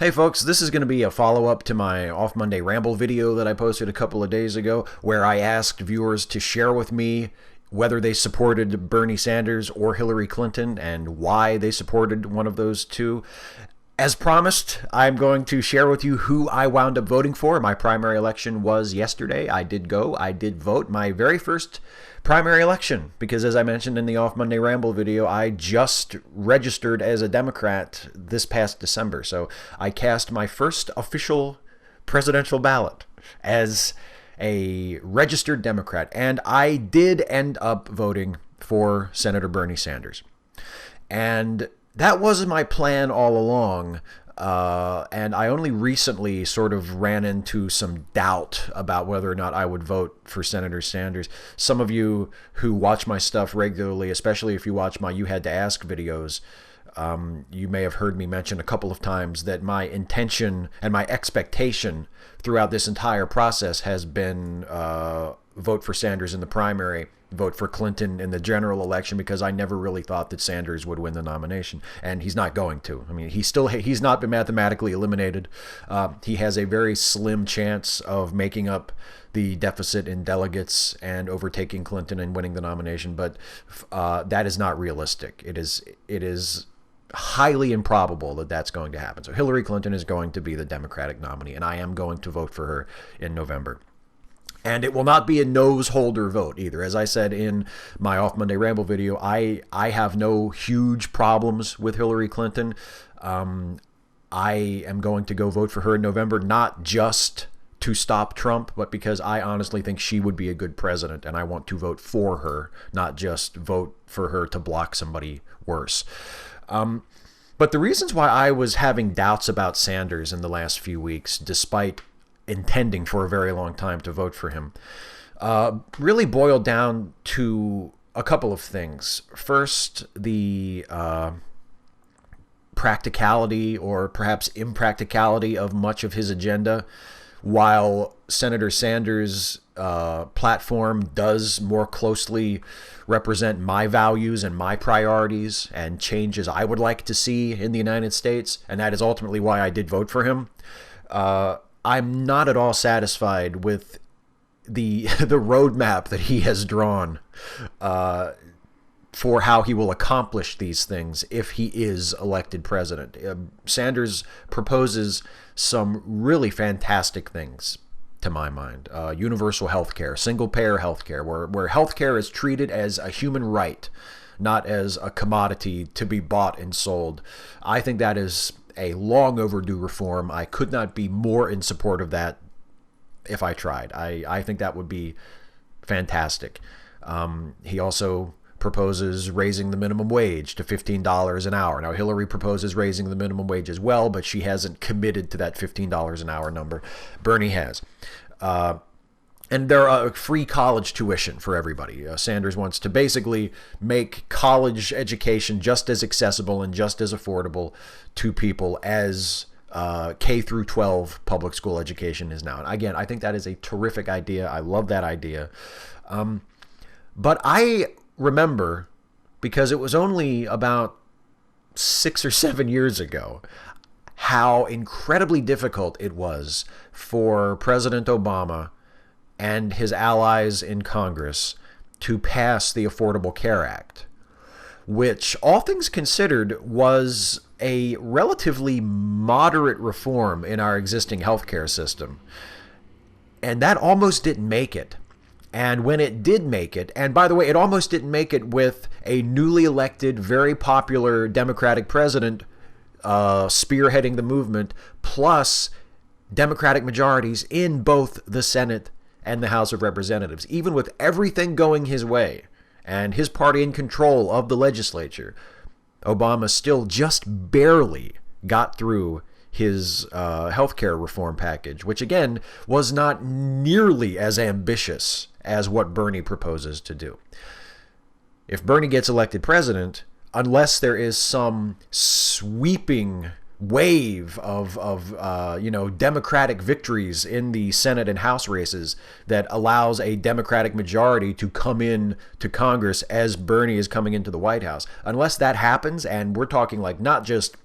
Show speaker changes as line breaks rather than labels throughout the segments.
Hey folks, this is going to be a follow-up to my Off Monday Ramble video that I posted a couple of days ago, where I asked viewers to share with me whether they supported Bernie Sanders or Hillary Clinton and why they supported one of those two. As promised, I'm going to share with you who I wound up voting for. My primary election was yesterday. I did vote my very first primary election because, as I mentioned in the Off Monday Ramble video, I just registered as a Democrat this past December. So I cast my first official presidential ballot as a registered Democrat, and I did end up voting for Senator Bernie Sanders. And that was my plan all along, and I only recently sort of ran into some doubt about whether or not I would vote for Senator Sanders. Some of you who watch my stuff regularly, especially if you watch my You Had to Ask videos, you may have heard me mention a couple of times that my intention and my expectation throughout this entire process has been vote for Sanders in the primary, vote for Clinton in the general election, because I never really thought that Sanders would win the nomination, and he's not going to. I mean, he's not been mathematically eliminated. He has a very slim chance of making up the deficit in delegates and overtaking Clinton and winning the nomination, but that is not realistic. It is highly improbable that that's going to happen. So Hillary Clinton is going to be the Democratic nominee, and I am going to vote for her in November. And it will not be a nose-holder vote either. As I said in my Off Monday Ramble video, I have no huge problems with Hillary Clinton. I am going to go vote for her in November, not just to stop Trump, but because I honestly think she would be a good president, and I want to vote for her, not just vote for her to block somebody worse. But the reasons why I was having doubts about Sanders in the last few weeks, despite intending for a very long time to vote for him, really boiled down to a couple of things. First, the practicality or perhaps impracticality of much of his agenda. While Senator Sanders' platform does more closely represent my values and my priorities and changes I would like to see in the United States, and that is ultimately why I did vote for him, I'm not at all satisfied with the roadmap that he has drawn for how he will accomplish these things if he is elected president. Sanders proposes some really fantastic things, to my mind. Universal health care, single-payer health care, where health care is treated as a human right, not as a commodity to be bought and sold. I think that is a long overdue reform. I could not be more in support of that if I tried. I think that would be fantastic. He also proposes raising the minimum wage to $15 an hour. Now, Hillary proposes raising the minimum wage as well, but she hasn't committed to that $15 an hour number. Bernie has. And there are free college tuition for everybody. Sanders wants to basically make college education just as accessible and just as affordable to people as K through 12 public school education is now. And again, I think that is a terrific idea. I love that idea. But I remember, because it was only about 6 or 7 years ago, how incredibly difficult it was for President Obama and his allies in Congress to pass the Affordable Care Act, which, all things considered, was a relatively moderate reform in our existing healthcare system. And that almost didn't make it. And when it did make it, and by the way, it almost didn't make it with a newly elected, very popular Democratic president spearheading the movement, plus Democratic majorities in both the Senate and the House of Representatives. Even with everything going his way and his party in control of the legislature, Obama still just barely got through his healthcare reform package, which again was not nearly as ambitious as what Bernie proposes to do. If Bernie gets elected president, unless there is some sweeping wave of Democratic victories in the Senate and House races that allows a Democratic majority to come in to Congress as Bernie is coming into the White House, unless that happens, and we're talking like not just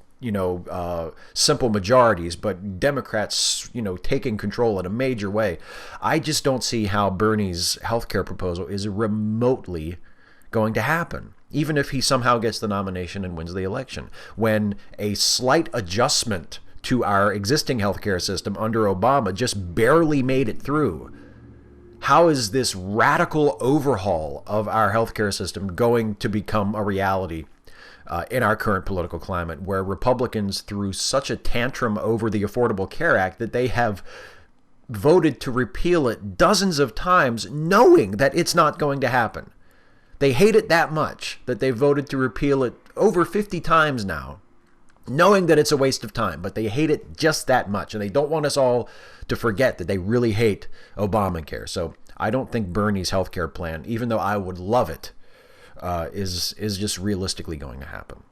simple majorities, but Democrats, taking control in a major way. I just don't see how Bernie's healthcare proposal is remotely going to happen, even if he somehow gets the nomination and wins the election, when a slight adjustment to our existing healthcare system under Obama just barely made it through. How is this radical overhaul of our healthcare system going to become a reality in our current political climate, where Republicans threw such a tantrum over the Affordable Care Act that they have voted to repeal it dozens of times, knowing that it's not going to happen? They hate it that much that they voted to repeal it over 50 times now, knowing that it's a waste of time, but they hate it just that much. And they don't want us all to forget that they really hate Obamacare. So I don't think Bernie's healthcare plan, even though I would love it, is just realistically going to happen.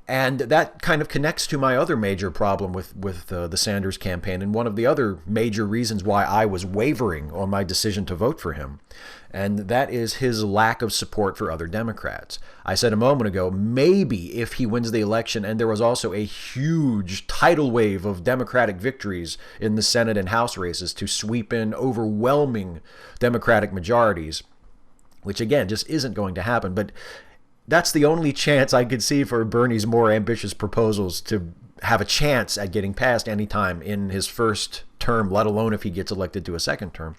And that kind of connects to my other major problem with the Sanders campaign, and one of the other major reasons why I was wavering on my decision to vote for him. And that is his lack of support for other Democrats. I said a moment ago, maybe if he wins the election and there was also a huge tidal wave of Democratic victories in the Senate and House races to sweep in overwhelming Democratic majorities, which again just isn't going to happen. But that's the only chance I could see for Bernie's more ambitious proposals to have a chance at getting passed any time in his first term, let alone if he gets elected to a second term.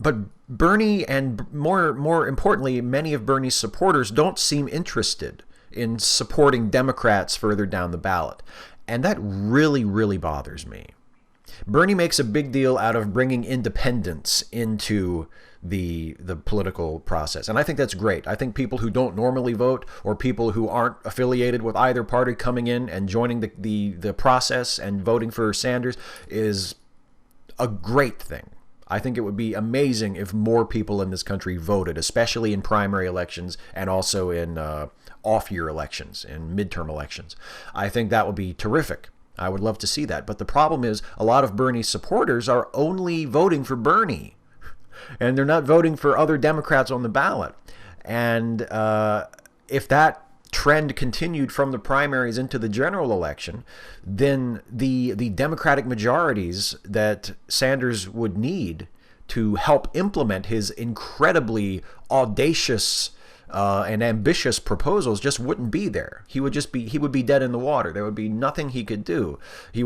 But Bernie, and more importantly, many of Bernie's supporters don't seem interested in supporting Democrats further down the ballot. And that really, really bothers me. Bernie makes a big deal out of bringing independents into the political process. And I think that's great. I think people who don't normally vote, or people who aren't affiliated with either party, coming in and joining the process and voting for Sanders is a great thing. I think it would be amazing if more people in this country voted, especially in primary elections and also in off-year elections, in midterm elections. I think that would be terrific. I would love to see that. But the problem is a lot of Bernie's supporters are only voting for Bernie, and they're not voting for other Democrats on the ballot. And if that trend continued from the primaries into the general election, then the Democratic majorities that Sanders would need to help implement his incredibly audacious and ambitious proposals just wouldn't be there. He would be dead in the water. There would be nothing he could do. He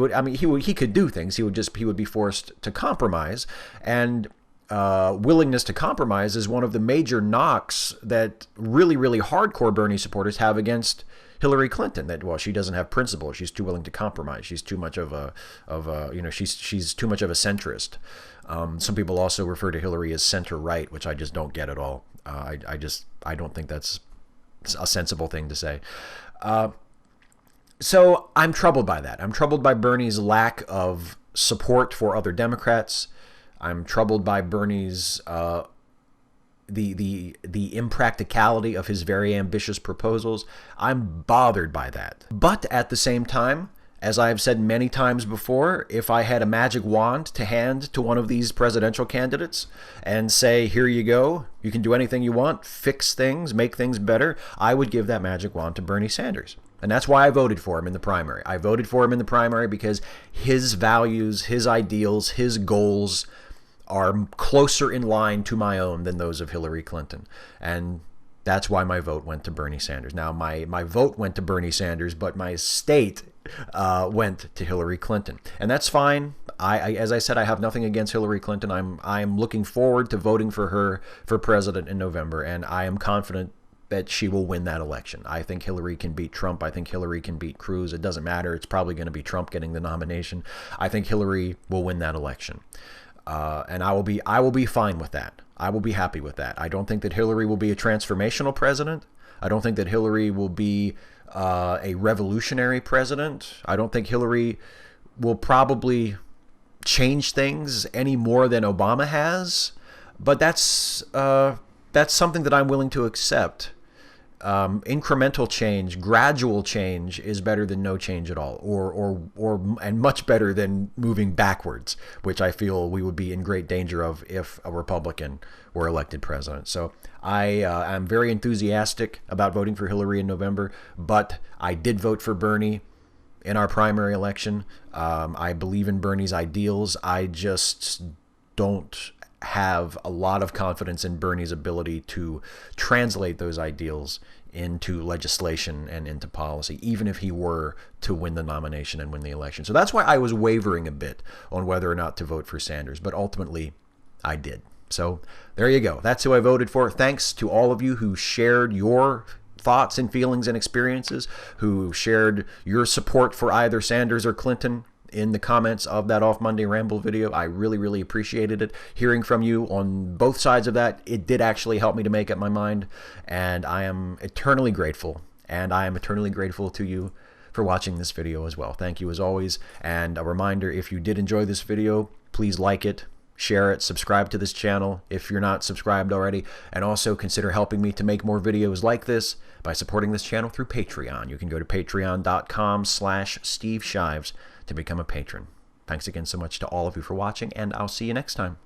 could do things. He would be forced to compromise, and willingness to compromise is one of the major knocks that really, really hardcore Bernie supporters have against Hillary Clinton. That, well, she doesn't have principles. She's too willing to compromise. She's too much of a she's too much of a centrist. Some people also refer to Hillary as center right, which I just don't get at all. I don't think that's a sensible thing to say. So I'm troubled by that. I'm troubled by Bernie's lack of support for other Democrats. I'm troubled by Bernie's the impracticality of his very ambitious proposals. I'm bothered by that. But at the same time, as I have said many times before, if I had a magic wand to hand to one of these presidential candidates and say, here you go, you can do anything you want, fix things, make things better, I would give that magic wand to Bernie Sanders. And that's why I voted for him in the primary. I voted for him in the primary because his values, his ideals, his goals are closer in line to my own than those of Hillary Clinton. And that's why my vote went to Bernie Sanders. Now, my vote went to Bernie Sanders, but my state went to Hillary Clinton. And that's fine. As I said, I have nothing against Hillary Clinton. I'm looking forward to voting for her for president in November, and I am confident that she will win that election. I think Hillary can beat Trump. I think Hillary can beat Cruz. It doesn't matter. It's probably going to be Trump getting the nomination. I think Hillary will win that election. And I will be fine with that. I will be happy with that. I don't think that Hillary will be a transformational president. I don't think that Hillary will be a revolutionary president. I don't think Hillary will probably change things any more than Obama has. But that's something that I'm willing to accept incremental change, gradual change is better than no change at all, and much better than moving backwards, which I feel we would be in great danger of if a Republican were elected president. So I am very enthusiastic about voting for Hillary in November, but I did vote for Bernie in our primary election. I believe in Bernie's ideals. I just don't have a lot of confidence in Bernie's ability to translate those ideals into legislation and into policy, even if he were to win the nomination and win the election. So that's why I was wavering a bit on whether or not to vote for Sanders, but ultimately I did. So there you go. That's who I voted for. Thanks to all of you who shared your thoughts and feelings and experiences, who shared your support for either Sanders or Clinton in the comments of that Off Monday Ramble video. I really, really appreciated it. Hearing from you on both sides of that, it did actually help me to make up my mind, and I am eternally grateful. And I am eternally grateful to you for watching this video as well. Thank you as always, and a reminder, if you did enjoy this video, please like it, share it, subscribe to this channel if you're not subscribed already, and also consider helping me to make more videos like this by supporting this channel through Patreon. You can go to patreon.com/Steve Shives to become a patron. Thanks again so much to all of you for watching, and I'll see you next time.